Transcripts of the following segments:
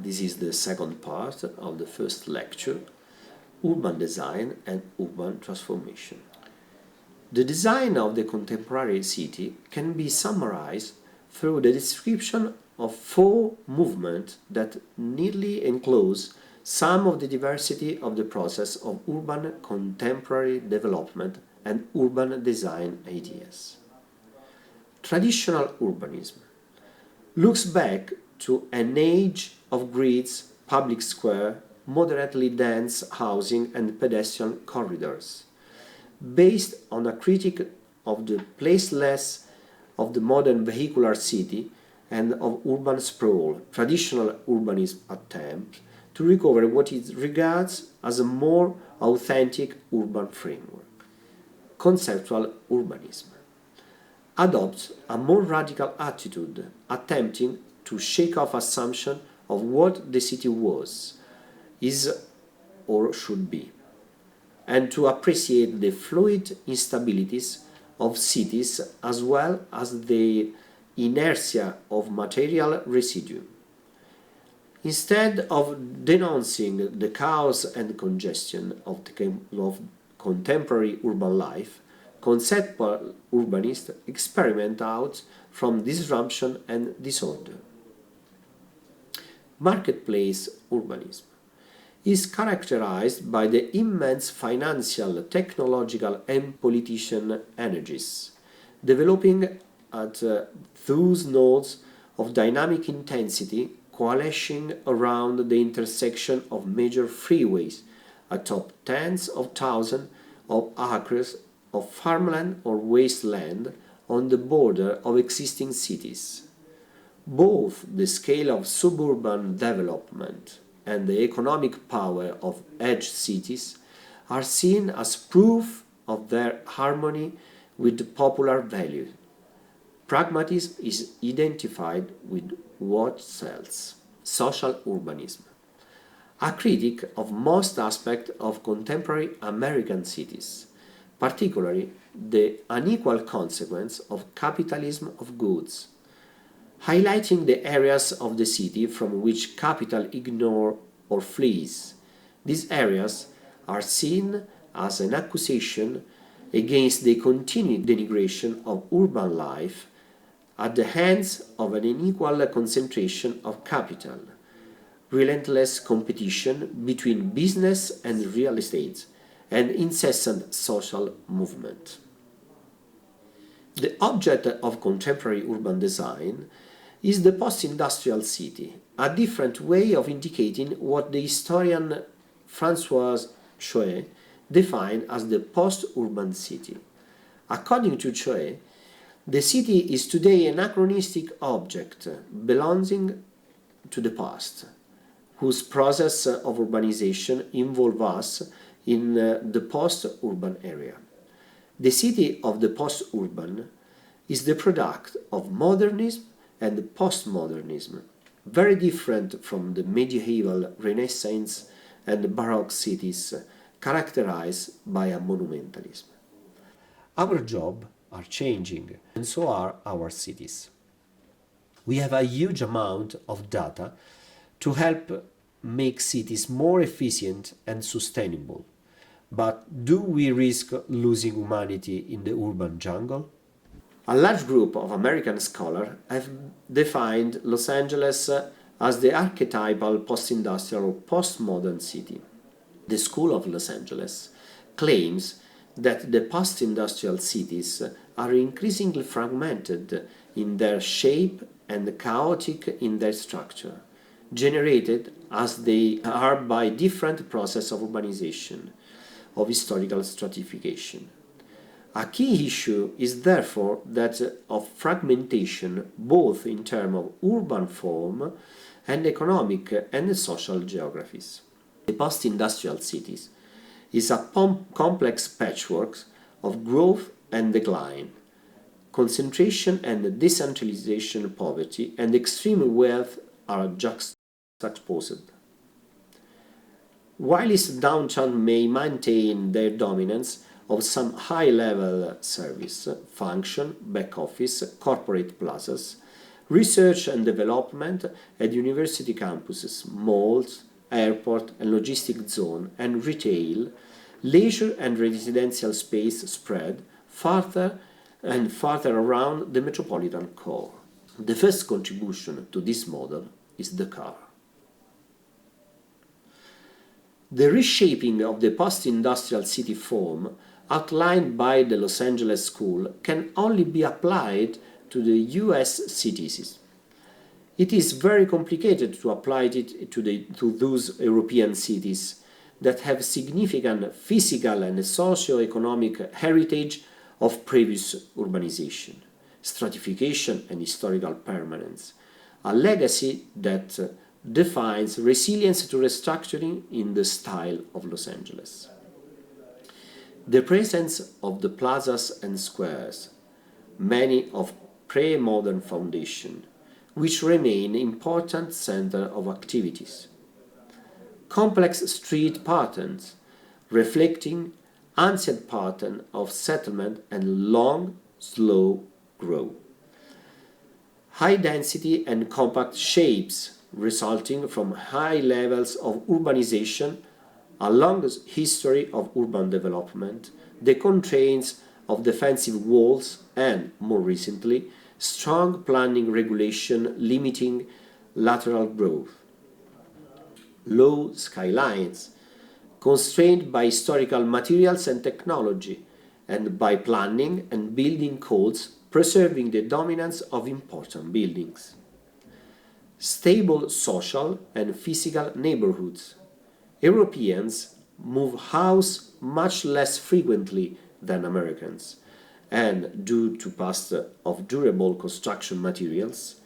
This is the second part of the first lecture, Urban Design and Urban Transformation. The design of the contemporary city can be summarized through the description of four movements that neatly enclose some of the diversity of the process of urban contemporary development and urban design ideas. Traditional urbanism looks back to an age of grids, public square, moderately dense housing and pedestrian corridors, based on a critique of the placeless of the modern vehicular city and of urban sprawl. Traditional urbanism attempts to recover what it regards as a more authentic urban framework. Conceptual urbanism adopts a more radical attitude, attempting to shake off assumption of what the city was, is, or should be, and to appreciate the fluid instabilities of cities as well as the inertia of material residue. Instead of denouncing the chaos and congestion of contemporary urban life, conceptual urbanists experiment out from disruption and disorder. Marketplace urbanism is characterized by the immense financial, technological and political energies developing at those nodes of dynamic intensity coalescing around the intersection of major freeways atop tens of thousands of acres of farmland or wasteland on the border of existing cities. Both the scale of suburban development and the economic power of edge cities are seen as proof of their harmony with popular values. Pragmatism is identified with what sells. Social urbanism, a critic of most aspects of contemporary American cities, particularly the unequal consequence of capitalism of goods, highlighting the areas of the city from which capital ignores or flees. These areas are seen as an accusation against the continued denigration of urban life at the hands of an unequal concentration of capital, relentless competition between business and real estate, and incessant social movement. The object of contemporary urban design is the post-industrial city, a different way of indicating what the historian François Choe defined as the post-urban city. According to Choe, the city is today an anachronistic object belonging to the past, whose process of urbanization involves us in the post-urban area. The city of the post-urban is the product of modernism and postmodernism, very different from the medieval, Renaissance and Baroque cities characterized by a monumentalism. Our jobs are changing, and so are our cities. We have a huge amount of data to help make cities more efficient and sustainable. But do we risk losing humanity in the urban jungle? A large group of American scholars have defined Los Angeles as the archetypal post-industrial or postmodern city. The School of Los Angeles claims that the post-industrial cities are increasingly fragmented in their shape and chaotic in their structure, generated as they are by different processes of urbanization, of historical stratification. A key issue is therefore that of fragmentation both in terms of urban form and economic and social geographies. The post-industrial cities is a complex patchwork of growth and decline, concentration and decentralization, poverty, and extreme wealth are juxtaposed. While its downtown may maintain their dominance of some high-level service, function, back office, corporate plazas, research and development at university campuses, malls, airport and logistic zone, and retail, leisure and residential space spread farther and farther around the metropolitan core. The first contribution to this model is the car. The reshaping of the post-industrial city form outlined by the Los Angeles School can only be applied to the US cities. It is very complicated to apply it to those European cities that have significant physical and socio-economic heritage of previous urbanization, stratification and historical permanence, a legacy that defines resilience to restructuring in the style of Los Angeles. The presence of the plazas and squares, many of pre-modern foundation, which remain important center of activities. Complex street patterns, reflecting ancient pattern of settlement and long, slow growth. High density and compact shapes resulting from high levels of urbanization, a long history of urban development, the constraints of defensive walls, and, more recently, strong planning regulation limiting lateral growth. Low skylines, constrained by historical materials and technology, and by planning and building codes preserving the dominance of important buildings. Stable social and physical neighborhoods. Europeans move house much less frequently than Americans, and due to past of durable construction materials,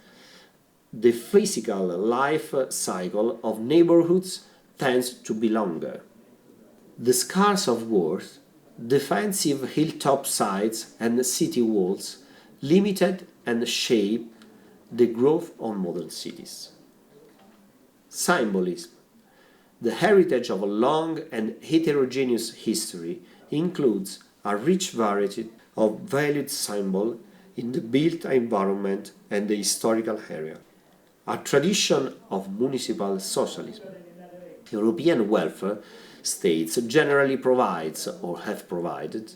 the physical life cycle of neighborhoods tends to be longer. The scars of worth, defensive hilltop sides and city walls limited and shape the growth of modern cities. Symbolism. The heritage of a long and heterogeneous history includes a rich variety of valued symbols in the built environment and the historical area. A tradition of municipal socialism. European welfare states generally provides or have provided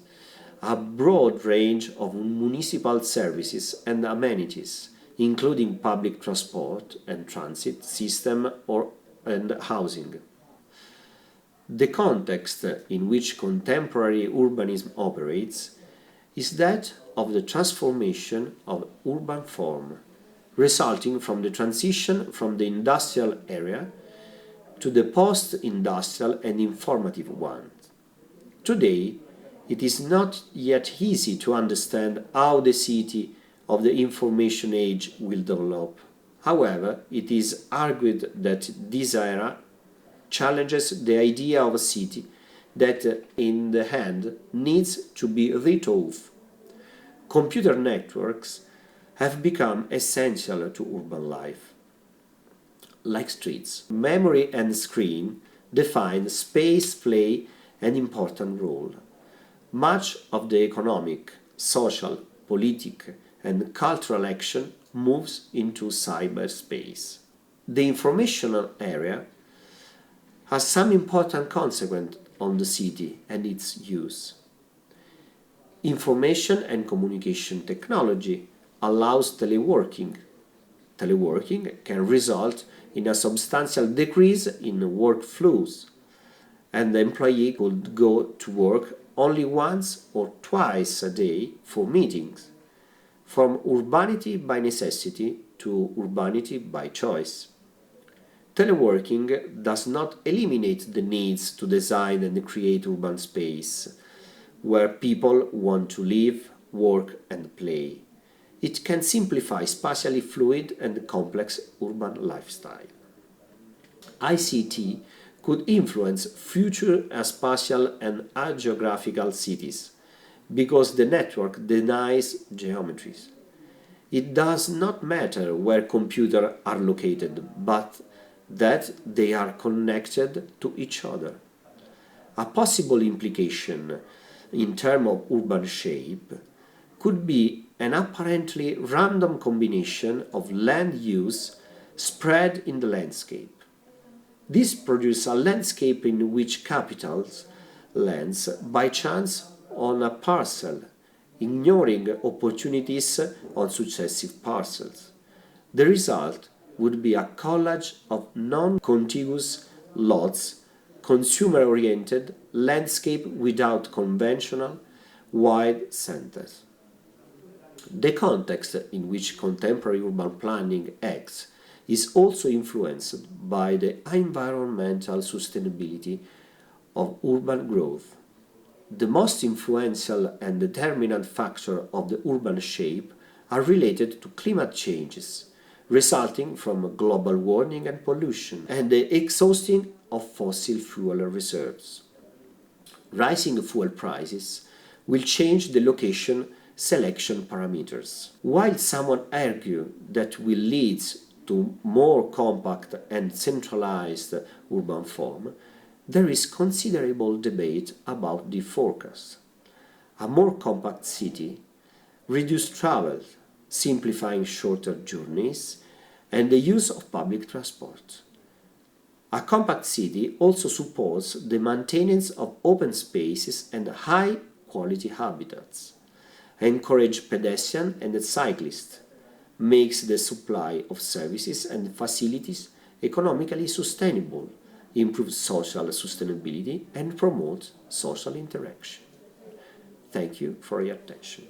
a broad range of municipal services and amenities, including public transport and transit system and housing. The context in which contemporary urbanism operates is that of the transformation of urban form, resulting from the transition from the industrial area to the post-industrial and informative one. Today, it is not yet easy to understand how the city of the information age will develop. However, it is argued that this era challenges the idea of a city that, in the end, needs to be rethought. Computer networks have become essential to urban life. Like streets, memory and screen define space play an important role. Much of the economic, social, political, and cultural action moves into cyberspace. The informational area has some important consequence on the city and its use. Information and communication technology allows teleworking. Teleworking can result in a substantial decrease in workflows, and the employee could go to work only once or twice a day for meetings, from urbanity by necessity to urbanity by choice. Teleworking does not eliminate the needs to design and create urban space where people want to live, work, and play. It can simplify spatially fluid and complex urban lifestyle. ICT could influence future spatial and geographical cities because the network denies geometries. It does not matter where computers are located, but that they are connected to each other. A possible implication in terms of urban shape could be an apparently random combination of land use spread in the landscape. This produces a landscape in which capital lands by chance on a parcel, ignoring opportunities on successive parcels. The result would be a collage of non-contiguous lots, consumer-oriented landscape without conventional wide centers. The context in which contemporary urban planning acts is also influenced by the environmental sustainability of urban growth. The most influential and determinant factors of the urban shape are related to climate changes, resulting from global warming and pollution, and the exhausting of fossil fuel reserves. Rising fuel prices will change the location selection parameters. While some argue that will lead to more compact and centralized urban form, there is considerable debate about the forecast. A more compact city reduces travel, simplifying shorter journeys and the use of public transport. A compact city also supports the maintenance of open spaces and high-quality habitats, encourages pedestrians and cyclists, makes the supply of services and facilities economically sustainable, improves social sustainability, and promotes social interaction. Thank you for your attention.